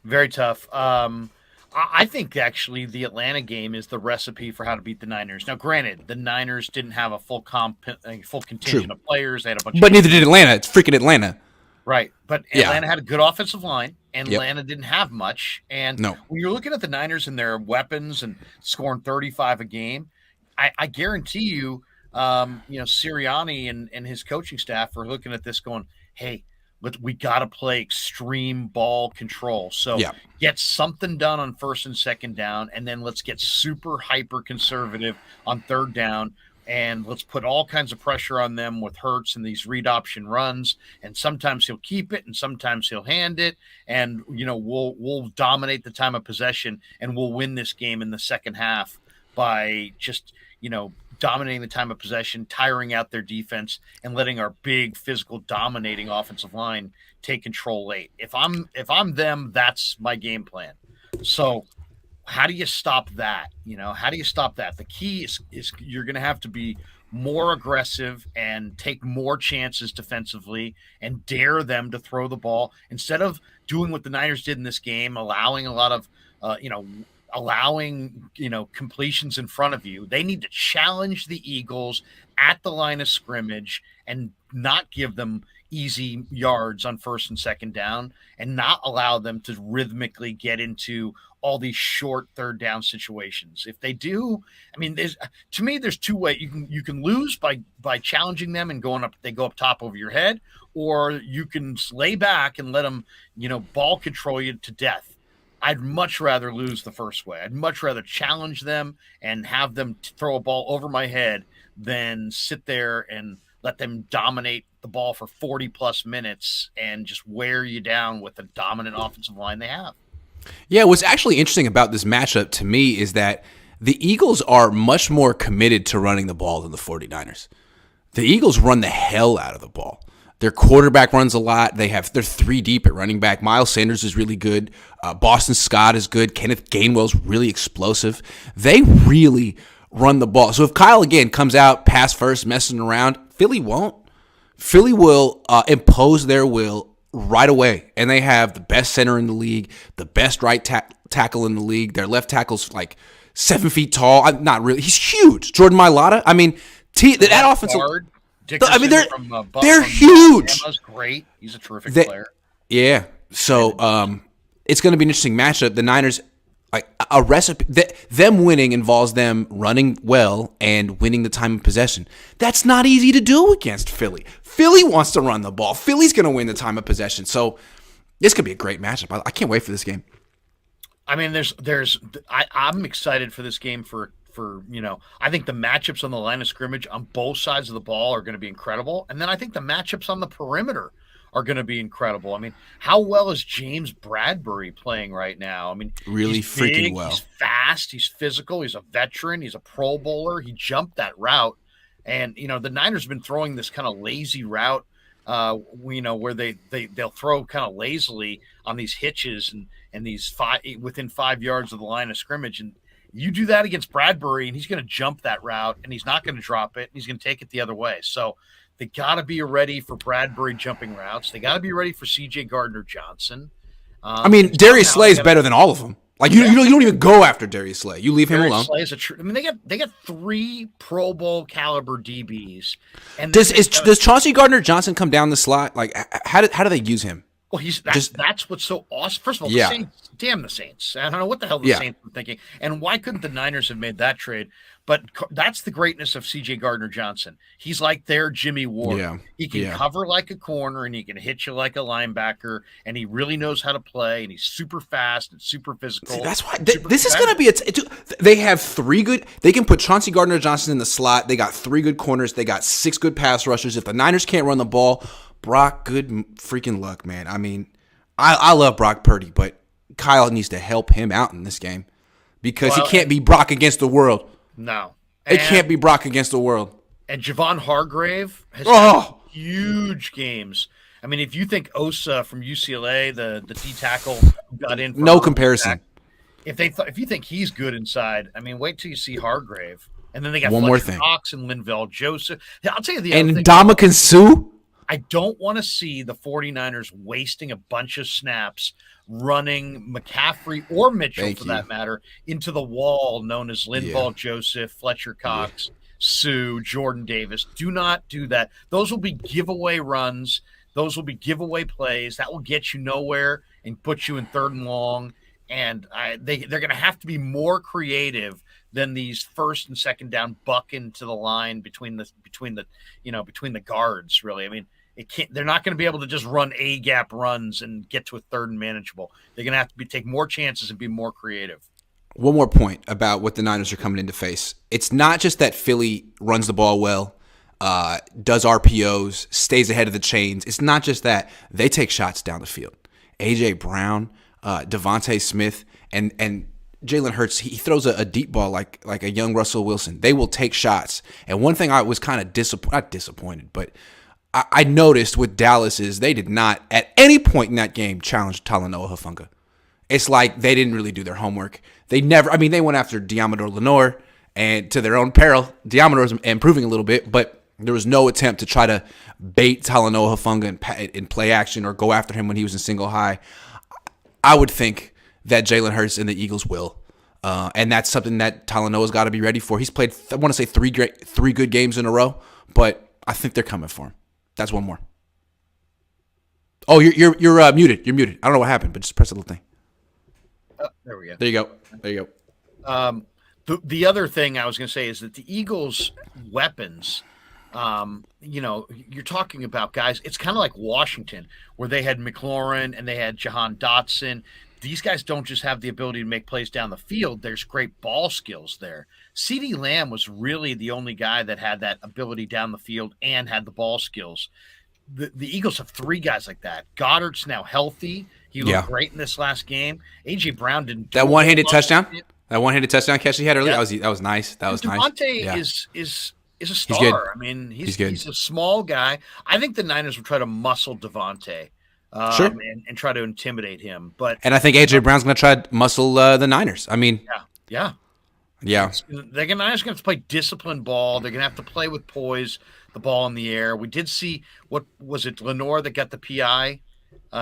Very tough. I think actually the Atlanta game is the recipe for how to beat the Niners. Now, granted, the Niners didn't have a full True. contingent of players. They had a bunch of But neither did injuries. Atlanta. It's freaking Atlanta. Right. But Yeah. Atlanta had a good offensive line, and Yep. Atlanta didn't have much. And No. when you're looking at the Niners and their weapons and scoring 35 a game, I guarantee you, Sirianni and his coaching staff are looking at this going, hey, we got to play extreme ball control. So Yeah. get something done on first and second down, and then let's get super hyper conservative on third down. And let's put all kinds of pressure on them with Hurts and these read option runs. And sometimes he'll keep it, and sometimes he'll hand it. And we'll dominate the time of possession, and we'll win this game in the second half by just dominating the time of possession, tiring out their defense, and letting our big physical dominating offensive line take control late. If I'm them, that's my game plan. So how do you stop that? How do you stop that? The key is you're going to have to be more aggressive and take more chances defensively and dare them to throw the ball instead of doing what the Niners did in this game, allowing a lot of, completions in front of you. They need to challenge the Eagles at the line of scrimmage and not give them easy yards on first and second down and not allow them to rhythmically get into all these short third down situations. If they do, I mean, there's two ways you can lose by challenging them and they go up top over your head, or you can lay back and let them, ball control you to death. I'd much rather lose the first way. I'd much rather challenge them and have them throw a ball over my head than sit there and let them dominate the ball for 40 plus minutes and just wear you down with the dominant offensive line they have. Yeah, what's actually interesting about this matchup to me is that the Eagles are much more committed to running the ball than the 49ers. The Eagles run the hell out of the ball. Their quarterback runs a lot. They're three deep at running back. Miles Sanders is really good. Boston Scott is good. Kenneth Gainwell's really explosive. They really run the ball. So if Kyle, again, comes out pass first, messing around, Philly won't. Philly will impose their will right away. And they have the best center in the league, the best right tackle in the league. Their left tackle's like 7 feet tall. Not really. He's huge. Jordan Mailata. I mean, that offensive. I mean, they're huge. Alabama's great. He's a terrific player. Yeah. So it's going to be an interesting matchup. The Niners, like a recipe, them winning involves them running well and winning the time of possession. That's not easy to do against Philly. Philly wants to run the ball. Philly's going to win the time of possession. So this could be a great matchup. I can't wait for this game. I mean, I'm excited for this game for I think the matchups on the line of scrimmage on both sides of the ball are going to be incredible. And then I think the matchups on the perimeter are going to be incredible. I mean, how well is James Bradbury playing right now? I mean, really he's freaking big, well. He's fast, he's physical, he's a veteran, he's a Pro Bowler. He jumped that route. And, the Niners have been throwing this kind of lazy route, where they'll throw kind of lazily on these hitches and these within 5 yards of the line of scrimmage. And you do that against Bradbury, and he's going to jump that route, and he's not going to drop it, and he's going to take it the other way. So they got to be ready for Bradbury jumping routes. They got to be ready for C.J. Gardner-Johnson. I mean, Darius Slay is better than all of them. Like you don't even go after Darius Slay. You leave him alone. Slay is they got 3 Pro Bowl caliber DBs. And does Chauncey Gardner-Johnson come down the slot? Like how do they use him? Well, that's what's so awesome. First of all, yeah. the Saints, damn the Saints. I don't know what the hell the Saints were thinking. And why couldn't the Niners have made that trade? But that's the greatness of C.J. Gardner-Johnson. He's like their Jimmy Ward. Yeah. He can cover like a corner, and he can hit you like a linebacker, and he really knows how to play, and he's super fast and super physical. See, that's why this is going to be they have 3 good. They can put Chauncey Gardner-Johnson in the slot. They got 3 good corners. They got 6 good pass rushers. If the Niners can't run the ball, Brock, good freaking luck, man. I mean, I love Brock Purdy, but Kyle needs to help him out in this game because he can't be Brock against the world. No. It can't be Brock against the world. And Javon Hargrave has had huge games. I mean, if you think Osa from UCLA, the D tackle got in. No comparison. If you think he's good inside, I mean, wait till you see Hargrave. And then they got one more thing. Cox and Linval Joseph. I'll tell you the and other thing. Ndamukong Suh. I don't want to see the 49ers wasting a bunch of snaps running McCaffrey or Mitchell, Thank for you. that matter, into the wall known as Yeah. Linval Joseph, Fletcher Yeah. Cox, Sue, Jordan Davis. Do not do that. Those will be giveaway runs. Those will be giveaway plays. That will get you nowhere and put you in 3rd and long. And they're going to have to be more creative than these 1st and 2nd down buck into the line between the guards. Really, I mean, they're not going to be able to just run A gap runs and get to a 3rd and manageable. They're going to have to take more chances and be more creative. One more point about what the Niners are coming in to face. It's not just that Philly runs the ball well, does RPOs, stays ahead of the chains. It's not just that. They take shots down the field. A.J. Brown, Devontae Smith, and Jalen Hurts, he throws a deep ball like a young Russell Wilson. They will take shots. And one thing I was kind of not disappointed, but I noticed with Dallas is they did not at any point in that game challenge Talanoa Hufanga. It's like they didn't really do their homework. They went after Diamador Lenore, and to their own peril, Diamador was improving a little bit, but there was no attempt to try to bait Talanoa Hufanga in play action or go after him when he was in single high. I would think that Jalen Hurts and the Eagles will. And that's something that Talanoa's got to be ready for. He's played, I want to say, three good games in a row, but I think they're coming for him. That's one more. Oh, you're muted. You're muted. I don't know what happened, but just press the little thing. Oh, there we go. There you go. The other thing I was going to say is that the Eagles' weapons, you're talking about guys. It's kind of like Washington, where they had McLaurin and they had Jahan Dotson. These guys don't just have the ability to make plays down the field. There's great ball skills there. CeeDee Lamb was really the only guy that had that ability down the field and had the ball skills. The Eagles have 3 guys like that. Goddard's now healthy. He looked great in this last game. A.J. Brown didn't. That one-handed touchdown? That one-handed touchdown catch he had earlier? Yeah. That was nice. That was nice. Devontae is a star. He's good. I mean, he's good. He's a small guy. I think the Niners will try to muscle Devontae. Sure. And try to intimidate him. And I think A.J. Brown's going to try to muscle the Niners. I mean, yeah. Niners going to have to play disciplined ball. They're going to have to play with poise, the ball in the air. We did see, what was it, Lenore that got the PI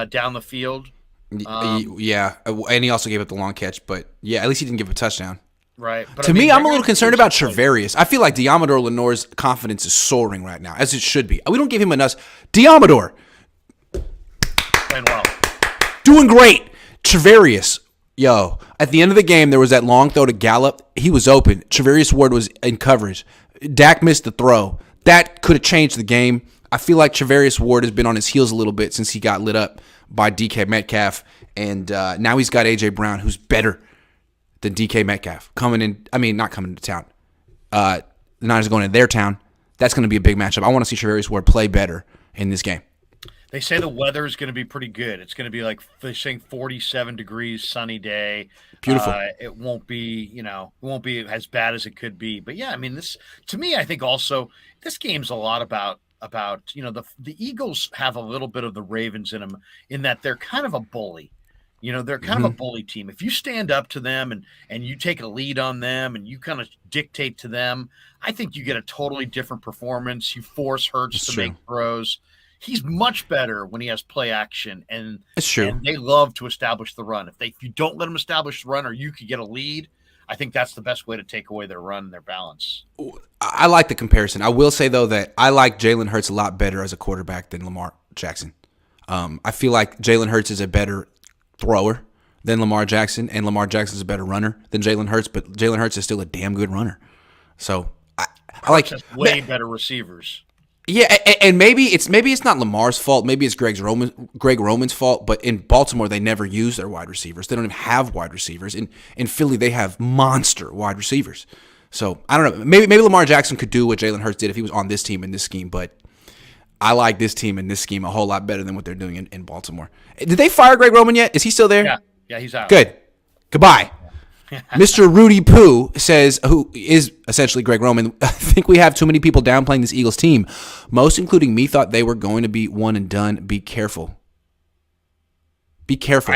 down the field? Yeah, and he also gave up the long catch, but yeah, at least he didn't give a touchdown. Right. But to me, I'm a little concerned about Travarius. I feel like Diamador Lenore's confidence is soaring right now, as it should be. We don't give him enough. Diamador. Playing well. Doing great. Travarius. Yo, at the end of the game, there was that long throw to Gallup. He was open. Travarius Ward was in coverage. Dak missed the throw. That could have changed the game. I feel like Travarius Ward has been on his heels a little bit since he got lit up by DK Metcalf. And now he's got A.J. Brown, who's better than DK Metcalf. Not coming to town. The Niners are going to their town. That's going to be a big matchup. I want to see Travarius Ward play better in this game. They say the weather is going to be pretty good. It's going to be like, they're saying 47 degrees, sunny day. Beautiful. It won't be, as bad as it could be. But yeah, I mean, to me, I think also this game's a lot about the Eagles have a little bit of the Ravens in them, in that they're kind of a bully. They're kind of a bully team. If you stand up to them and you take a lead on them and you kind of dictate to them, I think you get a totally different performance. You force Hurts to make throws. He's much better when he has play action, and it's true. And they love to establish the run. If you don't let them establish the run, or you could get a lead, I think that's the best way to take away their run and their balance. I like the comparison. I will say, though, that I like Jalen Hurts a lot better as a quarterback than Lamar Jackson. I feel like Jalen Hurts is a better thrower than Lamar Jackson, and Lamar Jackson is a better runner than Jalen Hurts, but Jalen Hurts is still a damn good runner. So I like way better receivers. Yeah, and maybe it's not Lamar's fault. Maybe it's Greg Roman's fault. But in Baltimore, they never use their wide receivers. They don't even have wide receivers. In Philly, they have monster wide receivers. So I don't know. Maybe Lamar Jackson could do what Jalen Hurts did if he was on this team in this scheme. But I like this team and this scheme a whole lot better than what they're doing in Baltimore. Did they fire Greg Roman yet? Is he still there? Yeah, he's out. Good. Goodbye. Mr. Rudy Poo says, who is essentially Greg Roman, I think we have too many people downplaying this Eagles team. Most, including me, thought they were going to be one and done. Be careful. Be careful.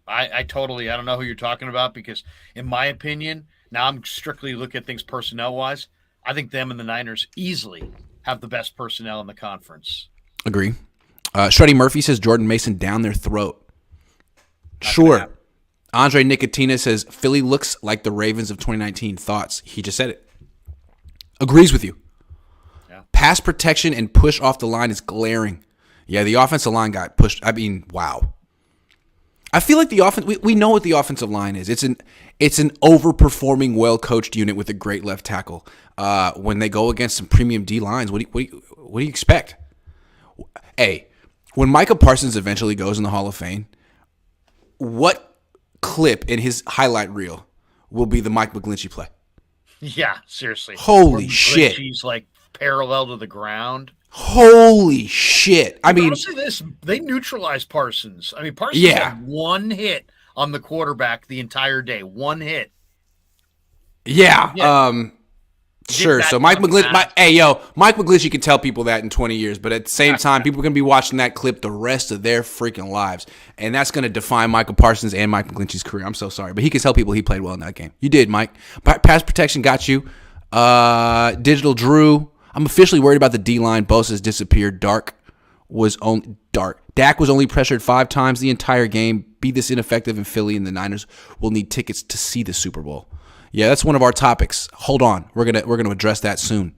I totally, I don't know who you're talking about, because in my opinion, now I'm strictly looking at things personnel-wise, I think them and the Niners easily have the best personnel in the conference. Agree. Shreddy Murphy says Jordan Mason down their throat. Sure. Andre Nicotina says Philly looks like the Ravens of 2019. Thoughts? He just said it. Agrees with you. Yeah. Pass protection and push off the line is glaring. Yeah, the offensive line got pushed. I mean, wow. I feel like the offense. We know what the offensive line is. It's an overperforming, well coached unit with a great left tackle. When they go against some premium D lines, what do you expect? Hey, when Micah Parsons eventually goes in the Hall of Fame, what clip in his highlight reel will be the Mike McGlinchey play? Yeah, seriously. Holy shit! He's like parallel to the ground. Holy shit! I mean, I'll say this: they neutralized Parsons. I mean, Parsons had one hit on the quarterback the entire day. One hit. Yeah. Sure. So Mike McGlinchey, Mike McGlinchey can tell people that in 20 years, but at the same time, people are going to be watching that clip the rest of their freaking lives, and that's going to define Michael Parsons and Mike McGlinchey's career. I'm so sorry, but he can tell people he played well in that game. You did, Mike. Pass protection got you. Digital Drew. I'm officially worried about the D-line. Bosa's disappeared. Dak was only pressured 5 times the entire game. Be this ineffective in Philly, and the Niners will need tickets to see the Super Bowl. Yeah, that's one of our topics. Hold on. We're gonna address that soon.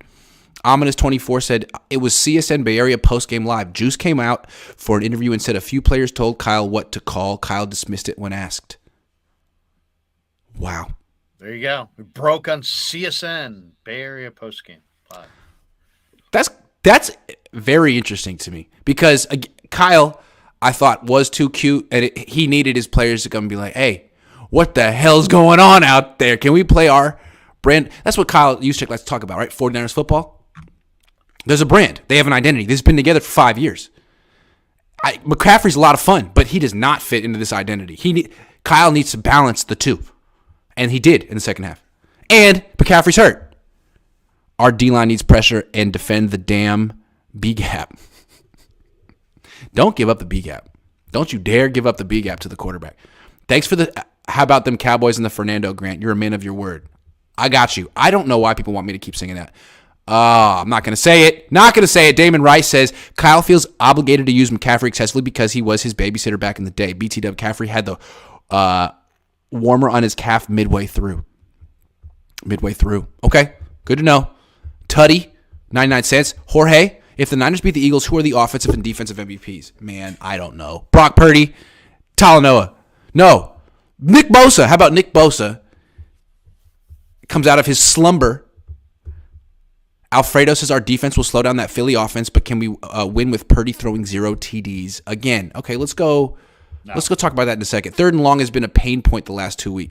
Ominous24 said it was CSN Bay Area postgame live. Juice came out for an interview and said a few players told Kyle what to call. Kyle dismissed it when asked. Wow. There you go. We broke on CSN Bay Area postgame live. That's very interesting to me because Kyle, I thought, was too cute, and he needed his players to come and be like, hey, what the hell's going on out there? Can we play our brand? That's what Kyle Juszczyk likes to talk about, right? 49ers football. There's a brand. They have an identity. This has been together for 5 years. McCaffrey's a lot of fun, but he does not fit into this identity. Kyle needs to balance the two, and he did in the second half. And McCaffrey's hurt. Our D-line needs pressure and defend the damn B-gap. Don't give up the B-gap. Don't you dare give up the B-gap to the quarterback. Thanks for the... How about them Cowboys and the Fernando, Grant? You're a man of your word. I got you. I don't know why people want me to keep singing that. I'm not going to say it. Not going to say it. Damon Rice says, Kyle feels obligated to use McCaffrey excessively because he was his babysitter back in the day. BTW McCaffrey had the warmer on his calf midway through. Okay, good to know. Tutty, 99 cents. Jorge, if the Niners beat the Eagles, who are the offensive and defensive MVPs? Man, I don't know. Brock Purdy, Talanoa. No. Nick Bosa. How about Nick Bosa? Comes out of his slumber. Alfredo says our defense will slow down that Philly offense, but can we win with Purdy throwing 0 TDs again? Okay, let's go. No. Let's go talk about that in a second. 3rd and long has been a pain point the last 2 weeks.